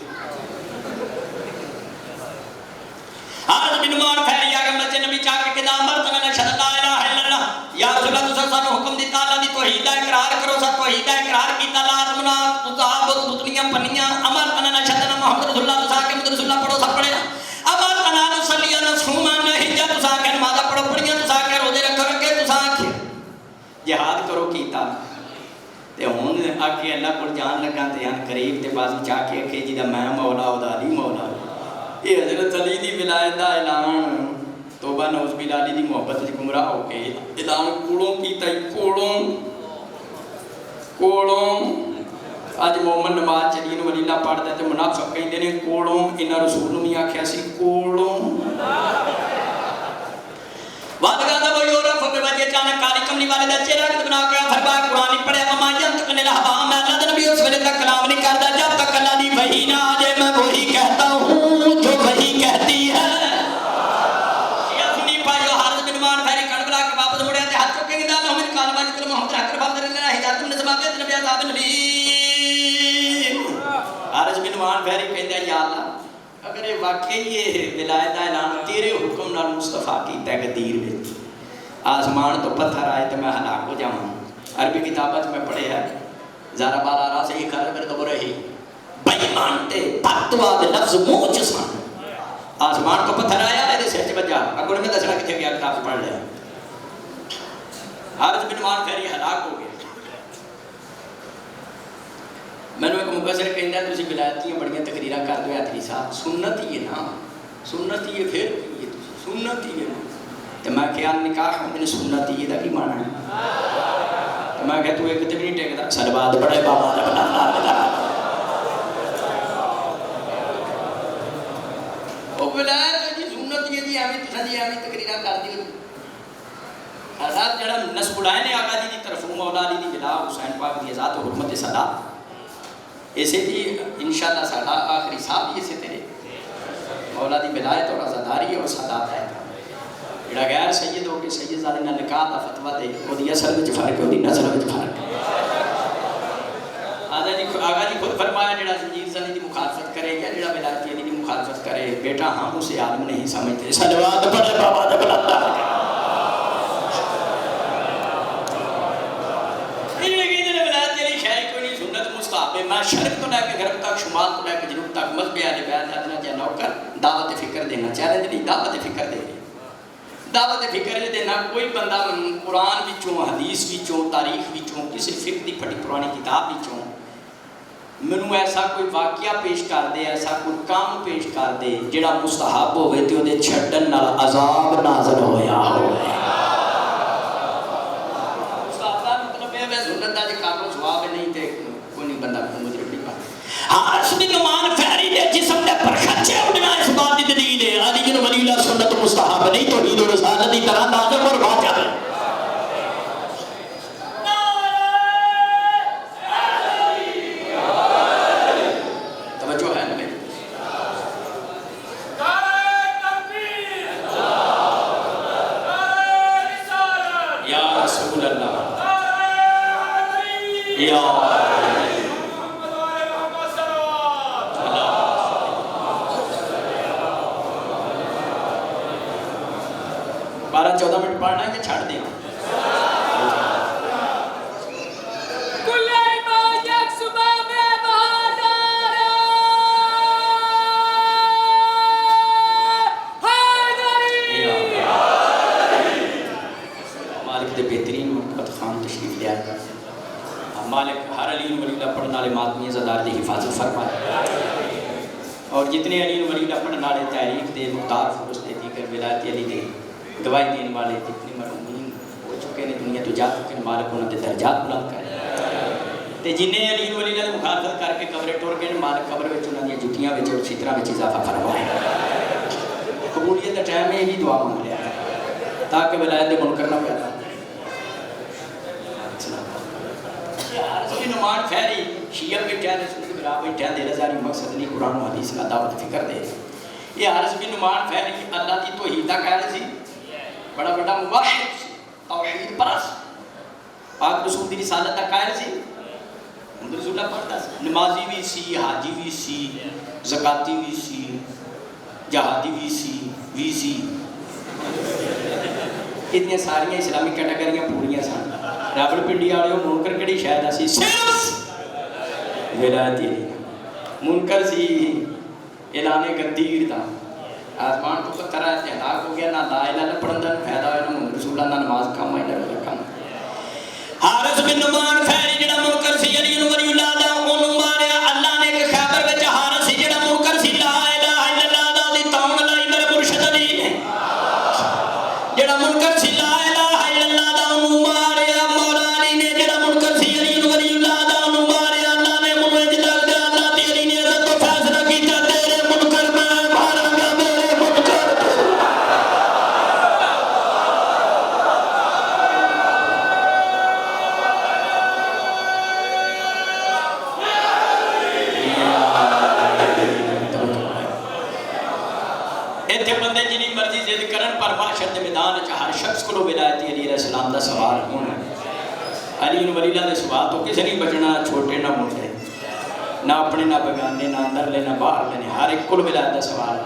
حارث بن نعمان پھیل آ کے مسجد نبی چاہ کے کہا مرتبہ نشہد لا الہ الا اللہ یا رسول اللہ صلی اللہ علیہ وسلم حکم دیتا اللہ دی توحید دا اقرار کرو سا توحید دا اقرار کیتا لازمنا مصاحب بطنیاں پنیاں امر تنا نشہد محمد رسول اللہ صلی اللہ علیہ وسلم رسول اللہ پڑھو سب پڑھے امر تنا نصلی نصوما نہجا تسا کہ نماز پڑھو پڑھیاں تسا کہ روزے رکھو رکھے تسا کہ جہاد کرو کیتا تے ہن آکے اللہ کو جان لگا تے ان قریب تے بازو چا کے کہ جدا میں مولا او علی مولا یہ حضرت علی دی ولایت دا اعلان توبہ نعوذ باللہ علی دی محبت وچ گمراہ ہو کے اعلان کوڑوں کیتا کوڑوں اج مومن نماز چلی نو ولی اللہ پڑھدا تے منافق کہندے نے کوڑوں انہاں رسول نوں نہیں آکھیا سی کوڑوں وعدہ دا وہ یورپ پہ وجہ اچانک کالی کملی والے دا چہرہ کت بنا کے فرمایا قرآن پڑھے وما ینطق عن الہوا میں اللہ نبی اس ویلے تک کلام نہیں کرتا جب تک اللہ دی وحی نہ آ جائے میں وہی کہتا ہوں جو وحی کہتی ہے یہ سنی پائیو حارث بن نعمان پھیری کڑ بلا کے واپس مڑیا تے ہاتھ چکے گدا محمد کالما ذکر محمد حق فضل اللہ ہدایت من سبب نبی عذاب نبی حارث بن نعمان پھیری کہندا یا اللہ اگر یہ واقعی یہ ولایت اعلان تیرے حکم نال مصطفیٰ کی تقدیر وچ آسمان تو پتھر آئے تو میں ہلاک ہو جاؤں عربی کتابت میں پڑھے ہے زارہ بالا را سے یہ کر کر تو رہی بےمان تے پتوا دے لفظ منہ چ سن آسمان تو پتھر آیا ہے سر چ بجا اگوں میں دسنا کتے گیا کتاب پڑھ لیا حارث بن نعمان پھر ہلاک ہو گیا میں نے ایک مفسر کہندا ہے تسی ولایتیاں بڑیاں تقریراں کر دو اتری صاحب سنت ہی ہے نا سنت ہی ہے پھر سنت ہی ہے تو میں کیا نکاح میں سنت ہی دا کی معنی ہے تو میں کہ تو ایک تے نہیں ٹیکدا سلوات پڑھے بابا دا او ولایت دی سنت ہی دی ایویں تساں دی ایویں تقریراں کر دی حضرت جڑا نسب اڑائے نے آقا جی دی طرف مولا علی دی بلا حسین پاک دی ذات و حرمت سادات اسے دی انشاءاللہ ساڈا آخری صاحب بھی اسے تیرے مولا دی ولایت اور عزاداری اور سادات ہے جڑا غیر سید ہو کے سید زادے نال نکاح دا فتوی دے او دی اصل وچ فرق ہے او دی نظر وچ فرق ہے آقا جی خود فرمایا جڑا زنجیر زنی دی مخالفت کرے یا جڑا ولایت علی دی مخالفت کرے بیٹا ہم اسے عالم نہیں سمجھتے صلوات پڑھ بابا جب اللہ میں شرق تو لے کے غرب تک شمال تو لے کے جنوب تک مذہب اہل بیت ادنا جا نوکر دعوت فکر دینا چیلنج نہیں دعوت فکر دے دعوت فکر دینا کوئی بندہ قرآن وچوں حدیث وچوں تاریخ وچوں کسی فقہ دی پھٹی پرانی کتاب وچوں منوں ایسا کوئی واقعہ پیش کر دے ایسا کوئی کام پیش کر دے جڑا مستحب ہوئے تے او دے چھڈن نال عذاب نازل ہویا ہوئے استاد مطلب ہے سنت دا جے کارو جواب نہیں تے بندہ مجرم نہیں پاتا حارث بن نعمان فہری دے جسم دے پر خچے اڑنا اس بات دی دلیل ہے علی بن ولی اللہ سنت مستحب نہیں توحید و رسالت دی طرح لازم اور واجب ہے توجہ ہے نا میری یا رسول اللہ یا بارہ 14 منٹ پڑھنا ہے کہ چھاڑ دیں کل ایمان یک صبح میں بہادر حیدری مالک دے بہترین مرتبت خان تشریف لیا مالک ہر علی ولی اللہ پڑھنے والے مادمی زدار دی حفاظت فرمائے اور جتنے علی ولی اللہ پڑھنے والے تحریک دے مختار فرس دے دیگر ولایت علی دے گواہی دینے والے جتنے مرحومین ہو چکے ہیں دنیا تو جا چکے ہیں مالک انہوں نے درجات بلند کرے تے جنہیں علی ولی اللہ مخالفت کر کے قبرے ٹور گئے مالک قبر وچ انہاں دی جتیاں وچ اور اسی طرح وچ اضافہ فرمائے قبولیت دا ٹائم میں یہی دعا مانگ لیا ہے تاکہ ولایت دے منکر نہ پیدا حارث بن نعمان فہری شیعہ بیٹھا ہے رسول کے برابر بیٹھا ہے دیر زاری مقصد نہیں قرآن و حدیث کا دعوت فکر دے یہ حارث بن نعمان فہری اللہ دی توحید دا کہہ رہے سی بڑا بڑا موحد توحید پرست پاک رسول دی رسالت دا قائل سی محمد رسول اللہ پڑھتا سی نمازی بھی سی حاجی بھی سی زکاتی بھی سی جہادی بھی سی اتنی ساری اسلامی کیٹیگریاں پوریاں سن راول پنڈی والے منکر کہڑی شاید اسی صرف ولایت علی منکر سی اعلان گدیر دا آسمان تو پتھر ہے ہلاک ہو گیا نہ لا الہ الا پڑھن دا فائدہ ہویا نہ محمد رسول اللہ نہ نماز کام ہے نہ کام حارث بن نعمان فہری جڑا منکر سی علی ولی اللہ دا اونوں ماریا اللہ نے کہ خیبر وچ حارث سی جڑا منکر سی لا الہ الا اللہ دا دی تاون لائی میرے مرشد علی نے جڑا منکر سی لا الہ الا اللہ دا اونوں ماریا مولا علی نے جڑا منکر سی علی ولی اللہ دا اونوں ماریا اللہ نے منوں اج لگ گیا اللہ دی علی نے عزت تو فیصلہ کیتا تیرے منکر میں ماراں گا میرے منکر ایتھے بندے جنی مرضی ضد کرن پر معاشر دے میدان وچ ہر شخص کو ولایت علی علیہ السلام دا سوال ہونا علی ولی اللہ دے سوال تو کسے نہیں بچنا چھوٹے نہ موٹے نہ اپنے نہ بگانے نہ اندر لے نہ باہر لے ہر ایک کو ولایت دا سوال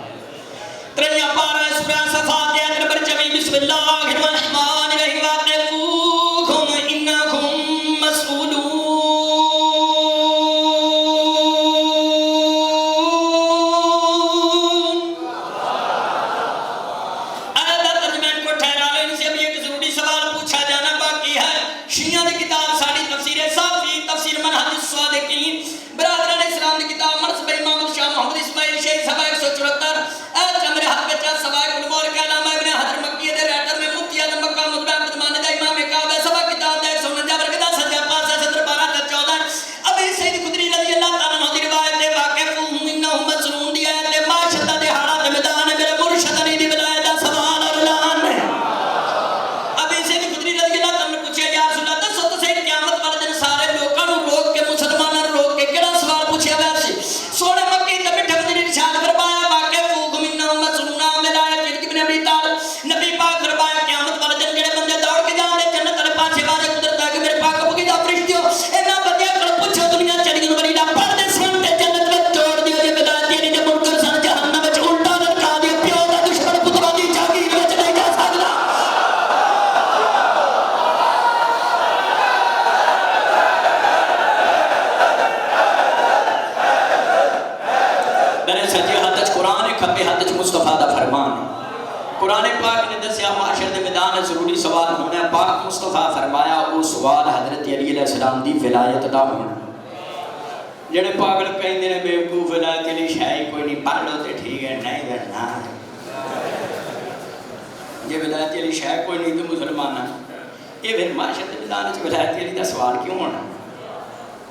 تریا پارا اس پہ صفات ہے نمبر 24 بسم اللہ الرحمن الرحیم وقفوہم انکم مسئولون شیعہ دی کتاب ساری تفسیر صافی تفسیر منہج الصادقین برادران اسلام دی کتاب منصب امام شاہ محمد اسماعیل شیخ سبا 174 اے جمر حق بچا سبا النور کا نام ابن حجر مکی دے رائٹر میں مفتی اعظم مکہ مطبع بدمان کھبے ہاتھ چ مصطفیٰ دا فرمان ہے۔ قرآن پاک نے دسیا معاشر دے میدان ضروری سوال ہونا ہے، پاک مصطفیٰ فرمایا وہ سوال حضرت علی علیہ السلام دی ولایت دا ہونا۔ جڑے پاگل کہندے نے بیوقوف ولایت علی شاہی کوئی نہیں، پڑھ لو تے ٹھیک ہے، نہیں کرنا جے ولایت علی شاہی کوئی نہیں تو مسلمان یہ پھر معاشر دے میدان وچ ولایت علی دا سوال کیوں ہونا؟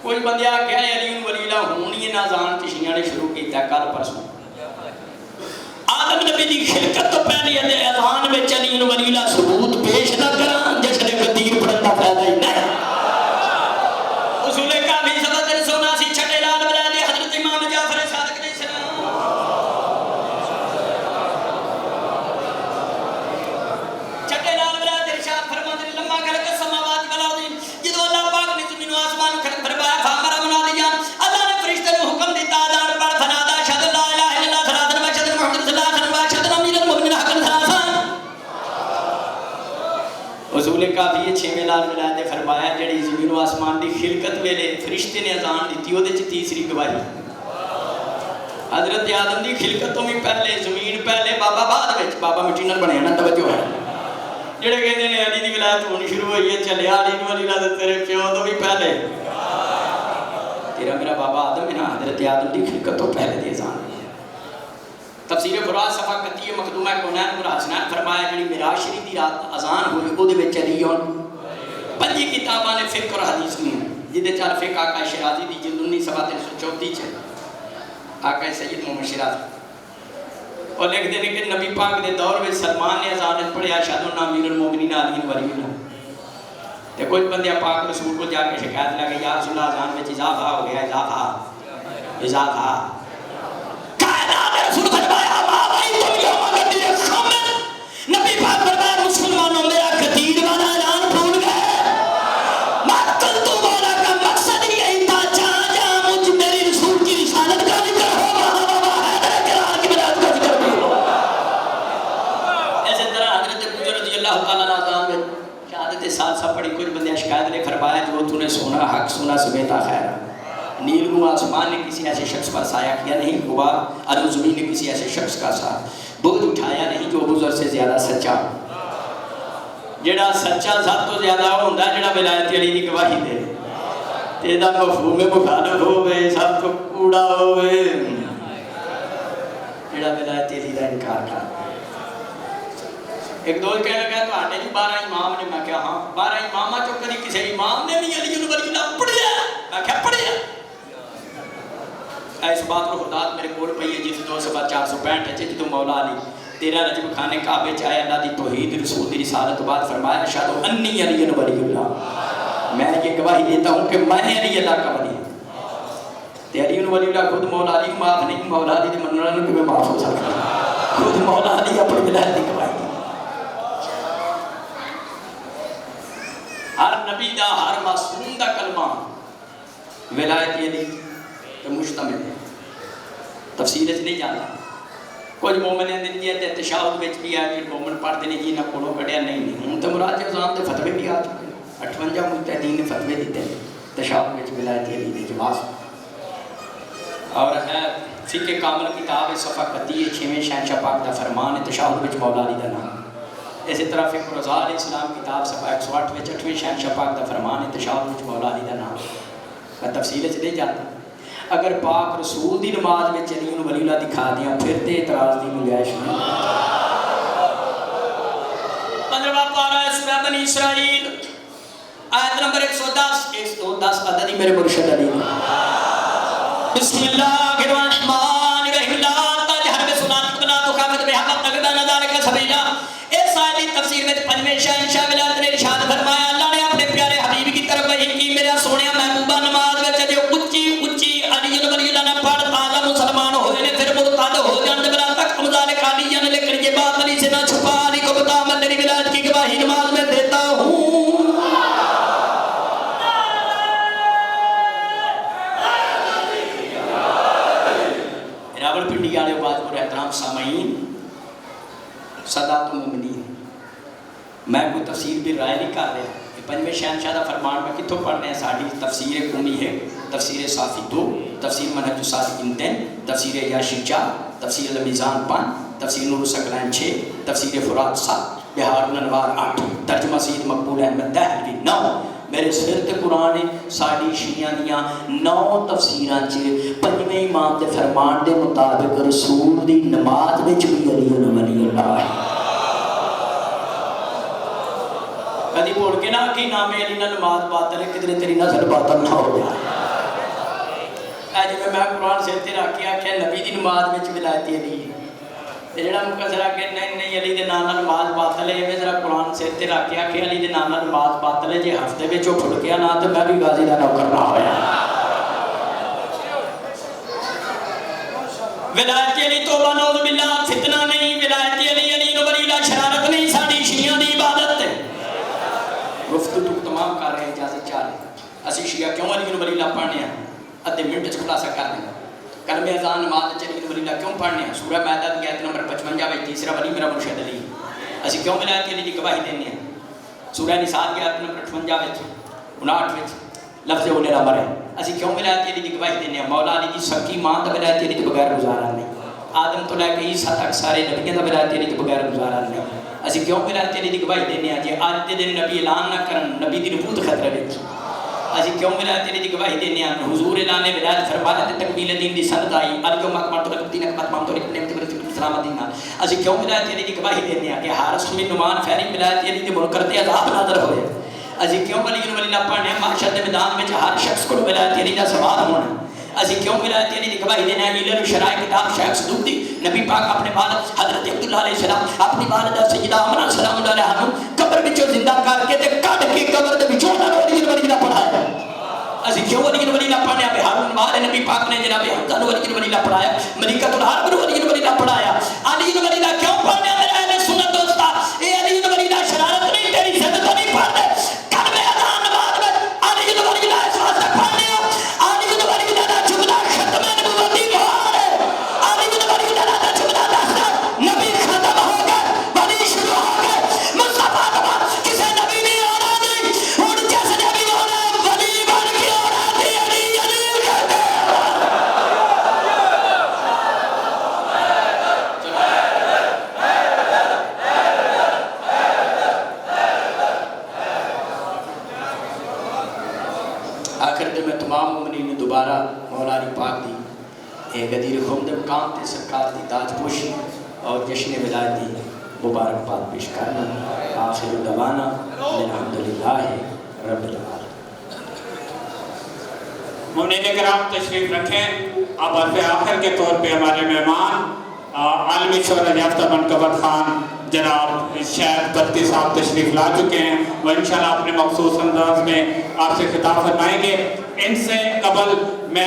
کوئی بندہ کہہ علی ولی اللہ ہونی نہ جان چشیاں نے شروع کیتا کل پرسوں آدم نبی دی خلقت تو پہلے اذان میں علی ولی اللہ ثبوت پیش نہ کراں جشن قدیر پڑھن دا فائدہ ہی نہیں۔ اصول کافی سبق سونا سی چھٹے لال بلا دے حضرت امام جعفر صادق علیہ السلام چھٹے لال بلا دے ارشاد فرماتے ہیں لما خلق السماوات والارض جدو اللہ پاک نے زمین و آسمان کو فرمایا فامر منادیا اللہ نے فرشتے کو حکم دیتا اذان پڑھ فنادا اشہد لا الہ الا اللہ صلاۃ و اشہد محمد صلی اللہ علیہ وسلم اشہد امیر المؤمنین حقا ثلاثا۔ اصول کافی چھویں لال بلا دے فرمایا جڑی زمین و آسمان دی خلقت ویلے فرشتے نے اذان دیتی وہ دے تیسری گواہی حضرت آدم دی خلقت تو بھی پہلے زمین پہلے بابا بعد وچ بابا مٹی نال بنیا نا توجہ ہے جڑے کہندے نے علی دی ولایت ہونی شروع ہوئی ہے چلیا علی نو علی دا تیرے پیو تو بھی پہلے تیرا میرا بابا آدم ہے نا حضرت آدم دی خلقت تو پہلے دی اذان تفسیر فرات صفحہ 31 مقدومہ کونین مرحسنان فرمایا جڑی معراج شریف دی رات اذان ہوئی او دے وچ علی ہون پنجی کتاباں نے فقہ اور حدیث میں جدے چار فقہ آقا شیرازی دی جلد 19 صفحہ 334 چ آقا سید محمد شیرازی اور لکھ دینے کہ نبی پاک دے دور میں سلمان نے اذان پڑھیا اشہد ان امیر المؤمنین علی ولی اللہ تے کچھ بندے پاک رسول کو جا کے شکایت لگے یا رسول اللہ اذان میں اضافہ ہو گیا اضافہ رسول فرمایا ما رأیتم یوم غدیر خمر نبی پاک فرمایا مسلمانوں میرا غدیر والا اعلان بھول گئے ما قلت مولا کا مقصد یہی تھا جہاں جہاں مجھ میری رسول کی رسالت کا ذکر ہو وہاں وہاں حیدر کرار کی بلاد کا ذکر بھی ہو۔ ایسے طرح حضرت ابو ذر رضی اللہ تعالیٰ عنہ اذان میں شہادت سالسہ پڑھی کچھ بندے شکایت نے فرمایا جو تو نے سونا حق سونا سمیتا خیر نیل کو آسمان نے کسی ایسے شخص پر سایہ کیا نہیں ہوا ارض زمین نے کسی ایسے شخص کا ساتھ بوجھ اٹھایا نہیں جو ابو ذر سے زیادہ سچا جڑا سچا سب تو زیادہ ہوتا ہے جڑا ولایت علی کی گواہی دے تیدا مفہوم مخالف ہوئے سب تو کوڑا ہوئے جڑا ولایت علی کا انکار کر ایک دوست کہنے لگا تو آٹے جو 12 امام نے میں کہا ہاں 12 امامہ چو کدی کسی امام نے بھی علی ولی اللہ پڑھیا میں کہا پڑھیا اس بات کو خدات میرے کول پئی ہے جس 2/465 ہے جدو مولا علی 13 رجب خانے کعبے چاہے اللہ دی توحید رسول دی رسالت بعد فرمایا اشہد انی علی ولی اللہ میں یہ گواہی دیتا ہوں کہ میں علی اللہ کا ولی تے علی ولی اللہ خود مولا علی معاف نہیں مولا علی دے مننے والوں کہ میں معاف ہو سکتا خود مولا علی اپنی ولایت دی گواہی ہر نبی دا ہر معصوم دا کلمہ ولایت علی تے مشتمل ہے تفسیر اس نہیں جانا کچھ مومن دن جی تے تشہد وچ بھی ہے کہ مومن پڑھتے نہیں جی نہ کولوں کڈیا نہیں ہوں تے مراد اعظام دے فتوی بھی آ چکے 58 مجتہدین نے فتوی دیتے ہیں تشہد وچ ولایت علی دی جواز اور ہے فقہ کامل کتاب صفحہ 31 چھویں شہنشاہ پاک دا فرمان ہے تشہد وچ مولا علی دا نام اسی طرح فقہ رضا علیہ السلام کتاب صفحہ 108 وچ 8ویں شہنشاہ پاک دا فرمان ہے تشہد وچ مولا علی دا نام میں تفصیل سے نہیں جانتا اگر پاک رسول دی نماز میں چلی انہوں ولی اللہ دکھا دیا پھر تے اعتراض دی گنجائش نہیں 15واں پارہ ہے سورہ بنی اسرائیل آیت نمبر 110 عددی میرے مرشد علی بسم اللہ الرحمن الرحیم لا تجہر بصلاتک ولا تخافت بها وابتغ بین ذلک سبیلا اس آیت کی تفسیر میں 5ویں شہنشاہ ولایت نے ارشاد فرمایا اللہ نے اپنے پیارے حبیب کی طرف وحی کی میرا سونیا محبوبہ نماز وچ جو اونچی اونچی علی ولی اللہ نے پڑھ تازہ مسلمان ہوئے نے پھر مرتد ہو جانے بلا تک مذالک علی نے لیکن یہ بات علی سے نہ چھپا علی کو بتا میں تیری ولایت کی گواہی نماز میں دیتا ہوں راول پنڈی والے بات پر احترام سامعین سادات المومنین میں کوئی تفسیر بھی رائے نہیں کر رہا کہ 5ویں شہنشاہ دا فرمان میں کتوں پڑھنے ہیں ساڑھی تفسیر قومی ہے تفسیر صافی 2 تفسیر منہج صادقین 3 تفسیر یاشر 4 تفسیر المیزان 5، تفسیر نور الثقلین 6، تفسیر فرات 7، بہار الانوار 8، ترجمہ سید مقبول احمد دہلوی 9۔ میرے سر تے قرآن ساڑی شیعہ دیاں 9 تفسیران چے 5ویں امام دے فرمان دے مطابق رسول دی نماز وچ بھی علی ولی اللہ ہے۔ کدی بول کے نہ کہ نام علی نہ نماز باطل ہے، کدھر تیری نسل باطل نہ ہو جائے۔ اج میں قرآن سے تے رکھ کے آکھیا نبی دی نماز وچ ولایت علی ہے، تے جڑا مکسرا کہ نہیں علی دے نام نال نماز باطل ہے، ایویں ذرا قرآن سے تے رکھ کے آکھیا علی دے نام نال نماز باطل ہے، جے ہفتے وچ او پھڑ گیا نہ تے میں بھی غازی دا نوکر نہ ہویا۔ ولایت علی توبہ نعوذ باللہ فتنہ نہیں، ولایت علی علی نو ولی لا شرارت نہیں، ساڈی شیعہ دی عبادت ہے۔ گفتگو تمام کر رہے ہیں، اجازت چاہ رہے ہیں۔ اسی شیعہ کیوں علی نو ولی لا پڑھنے ہیں؟ ادھے منٹ چ خلاصہ کر دیں۔ کلمہ اذان نماز چ علی نو ولی لا کیوں پڑھنے ہیں؟ سورہ مائدہ دی آیت نمبر 55 وچ تیسرا ولی میرا مرشد علی۔ اسی کیوں ولایت علی دی گواہی دینے ہیں؟ سورہ نساء دی آیت نمبر 58 وچ 59 وچ لفظ اولی نمبر ہے۔ اسی کیوں ولایت علی دی گواہی دینے ہیں؟ مولا علی دی سکی ماں دا ولایت علی کے بغیر گزارا نہیں۔ آدم تو لے کے عیسیٰ تک سارے نبیوں دا ولایت علی کے بغیر گزارا نہیں۔ اسی کیوں ولایت علی دی گواہی دینے ہیں؟ جے اج دے دن نبی اعلان نہ کرن نبی دی نبوت خطرے وچ۔ اسی کیوں ولایت علی دی گواہی دینے ہیں؟ حضور اعلان ولایت فرمایا تے تکمیل دین دی سند آئی، الیوم اکملت لکم دینکم واتممت علیکم نعمتی ورضیتکم الاسلام دینا۔ اسی کیوں ولایت علی دی گواہی دینے ہیں کہ حارث بن نعمان فہری ولایت علی دے منکر تے عذاب نازل ہوئے۔ اسی کیوں ولی اللہ پڑھنے ہیں؟ معاشر دے میدان وچ ہر شخص کو ولایت علی دا سوال ہونا۔ اسی کیوں ولایت علی دی گواہی دینے ہیں؟ علل شرائع کتاب شیخ صدوق دی نبی پاک اپنے والد حضرت عبداللہ علیہ السلام اپنی والدہ سیدہ آمنہ سلام اللہ علیہ عنہ قبر وچوں زندہ کر کے تے کڈ کے قبر دے وچوں انہاں نوں ولی اللہ پڑھایا۔ اسی کیوں ولی اللہ پڑھنے ہیں؟ ہارون مال نبی پاک نے جناب حمزہ نوں ولی اللہ پڑھایا، ملکۃ الحرب نوں ولی اللہ پڑھایا۔ علی نوں ولی اللہ کیوں پڑھنے ہیں؟ میرے اہل سنت دوستا اے علی نوں ولی اللہ شرارت نہیں، تیری سد تو نہیں پڑھتے۔ کلمہ اذان نماز میں علی نوں ولی اللہ اس واسطے پڑھنے ہیں، علی نوں ولی اللہ دا جملہ ختم نبوت دی مہار ہے۔ علی نوں ولی اللہ دا جملہ دستا نبی ختم ہو گئے، ولی شروع ہو گئے۔ مصطفیٰ تو کسی نبی نہیں ہونا نہیں، ہن جس نبی ہونا ولی بن کے ہونا تے علی علی کہتے ہیں۔ آخر دے میں تمام مومنین دوبارہ مولا علی پاک دی اے غدیر خم دے مقام تے سرکار دی تاج پوشی اور جشن ولایت دی مبارکباد پیش کرنا۔ آخر دعوانا الحمدللہ رب العالمین۔ مومنین کرام تشریف رکھیں۔ اب حرف آخر کے طور پہ ہمارے مہمان عالمی شہرت یافتہ منقبت خان جناب شیخ بلتی صاحب تشریف لا چکے ہیں، وہ انشاءاللہ اپنے مخصوص انداز میں آپ سے خطاب فرمائیں گے۔ ان سے قبل میں